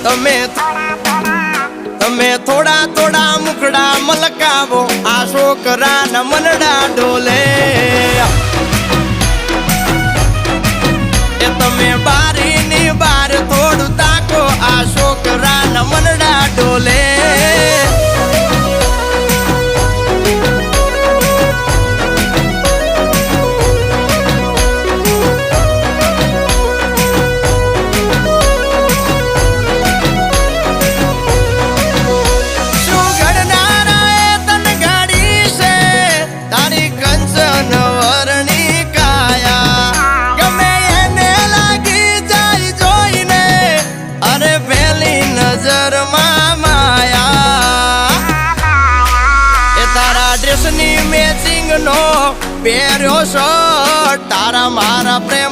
તમે થોડા થોડા મુખડા મલકાવો આ છોકરાના મનડા ડોલે એ તમે બારીની બાર થોડું તાકો આ છોકરાના મનડા ડોલે મેચિંગ નો પહેર્યો શર્ટ તારા મારા પ્રેમ